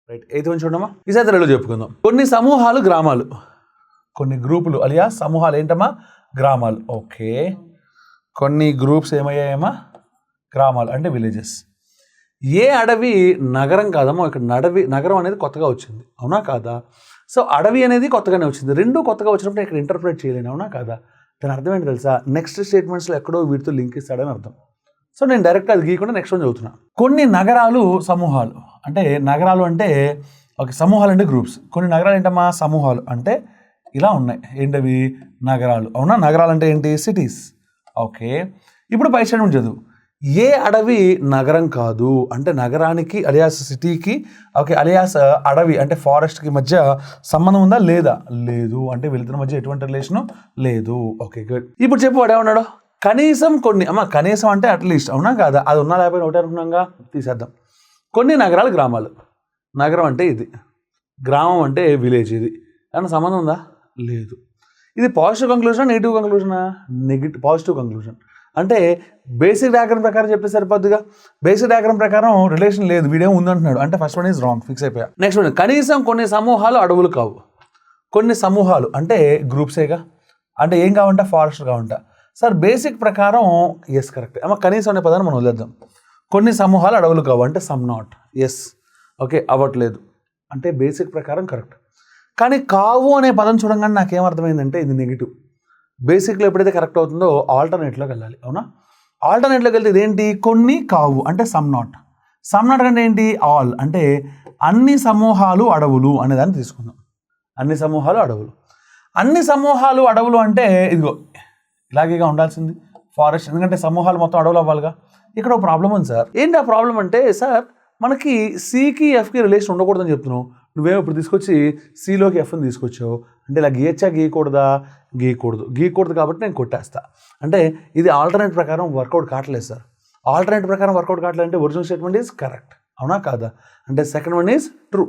Right, అయితే కొంచెం చూడమ్మా. ఈసారి రెండు చెప్పుకుందాం. కొన్ని సమూహాలు గ్రామాలు, కొన్ని గ్రూపులు అలియా సమూహాలు ఏంటమ్మా? గ్రామాలు. ఓకే, కొన్ని గ్రూప్స్ ఏమయ్యాయమ్మా? గ్రామాలు అంటే విలేజెస్. ఏ అడవి నగరం కాదమ్మా. ఇక్కడ నగరం అనేది కొత్తగా వచ్చింది, అవునా కాదా? సో అడవి అనేది కొత్తగానే వచ్చింది. రెండు కొత్తగా వచ్చినప్పుడు ఇక్కడ ఇంటర్ప్రిట్ చేయలేను, అవునా కాదా? దాని అర్థం ఏంటి తెలుసా? నెక్స్ట్ స్టేట్మెంట్స్లో ఎక్కడో వీటితో లింక్ ఇస్తాడని అర్థం. సో నేను డైరెక్ట్గా అది గీయకుండా నెక్స్ట్ వన్ చదువుతున్నా. కొన్ని నగరాలు సమూహాలు అంటే నగరాలు అంటే ఓకే, సమూహాలు అంటే గ్రూప్స్. కొన్ని నగరాలు ఏంటమ్మా? సమూహాలు అంటే ఇలా ఉన్నాయి. ఏంటవి? నగరాలు. అవునా? నగరాలు అంటే ఏంటి? సిటీస్. ఓకే, ఇప్పుడు పై స్టేట్మెంట్ చదువు. ఏ అడవి నగరం కాదు అంటే నగరానికి అలియాస్ సిటీకి ఓకే అలియాస్ అడవి అంటే ఫారెస్ట్కి మధ్య సంబంధం ఉందా? లేదా? లేదు. అంటే వీళ్ళిద్దరి మధ్య ఎటువంటి రిలేషను లేదు. Okay good. ఇప్పుడు చెప్పు, వాడు ఏమన్నాడు? కనీసం కొన్ని. అమ్మ కనీసం అంటే అట్లీస్ట్, అవునా కాదా? అది ఉన్నా లేకపోయినా ఒకటే అనుకున్నాగా, తీసేద్దాం. కొన్ని నగరాలు గ్రామాలు. నగరం అంటే ఇది, గ్రామం అంటే విలేజ్. ఇది ఏమన్నా సంబంధం ఉందా? లేదు. ఇది పాజిటివ్ కంక్లూజనా నెగిటివ్ కంక్లూజనా? Positive conclusion. అంటే బేసిక్ డయాగ్రామ్ ప్రకారం చెప్తే సరిపోద్దిగా. బేసిక్ డయాగ్రామ్ ప్రకారం రిలేషన్ లేదు, వీడియో ఉందంటున్నాడు అంటే first one is wrong, fix అయిపోయా. నెక్స్ట్ వన్, కనీసం కొన్ని సమూహాలు అడవులు కావు. కొన్ని సమూహాలు అంటే గ్రూప్సేగా, అంటే ఏం కావంట? ఫారెస్ట్ కావంట. సార్ బేసిక్ ప్రకారం ఎస్ కరెక్ట్. అమ్మ కనీసం అనే పదాన్ని మనం వదిలేద్దాం. కొన్ని సమూహాలు అడవులు కావు అంటే సమ్ నాట్. ఎస్ ఓకే, అవ్వట్లేదు అంటే బేసిక్ ప్రకారం కరెక్ట్. కానీ కావు అనే పదం చూడంగానే నాకేమర్థమైందంటే ఇది నెగిటివ్. బేసిక్లో ఎప్పుడైతే కరెక్ట్ అవుతుందో ఆల్టర్నేట్లోకి వెళ్ళాలి, అవునా? ఆల్టర్నేట్లోకి వెళ్తే ఇదేంటి? కొన్ని కావు అంటే సమ్ నాట్. సమ్ నాట్ అంటే ఏంటి? ఆల్ అంటే అన్ని సమూహాలు అడవులు అనేదాన్ని తీసుకుందాం. అన్ని సమూహాలు అడవులు. అన్ని సమూహాలు అడవులు అంటే ఇదిగో ఇలాగేగా ఉండాల్సింది ఫారెస్ట్, ఎందుకంటే సమూహాలు మొత్తం అడవులు అవ్వాలిగా. ఇక్కడ ఒక ప్రాబ్లం ఉంది సార్. ఏంటి ఆ ప్రాబ్లం అంటే, సార్ మనకి సికి ఎఫ్కి రిలేషన్ ఉండకూడదని చెప్తున్నావు, నువ్వేమో ఇప్పుడు తీసుకొచ్చి సిలోకి ఎఫ్ని తీసుకొచ్చావు. అంటే ఇలా గీయచ్చా? గీయకూడదా? గీయకూడదు కాబట్టి నేను కొట్టేస్తా. అంటే ఇది ఆల్టర్నేట్ ప్రకారం వర్కౌట్ కావట్లేదు సార్. ఆల్టర్నేట్ ప్రకారం వర్కౌట్ కావట్లేదు అంటే ఒరిజినల్ స్టేట్మెంట్ ఈజ్ కరెక్ట్, అవునా కాదా? అంటే సెకండ్ వన్ ఈజ్ ట్రూ.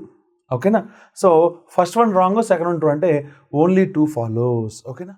ఓకేనా? So first one wrong, second one true. అంటే ఓన్లీ 2 follows. ఓకేనా?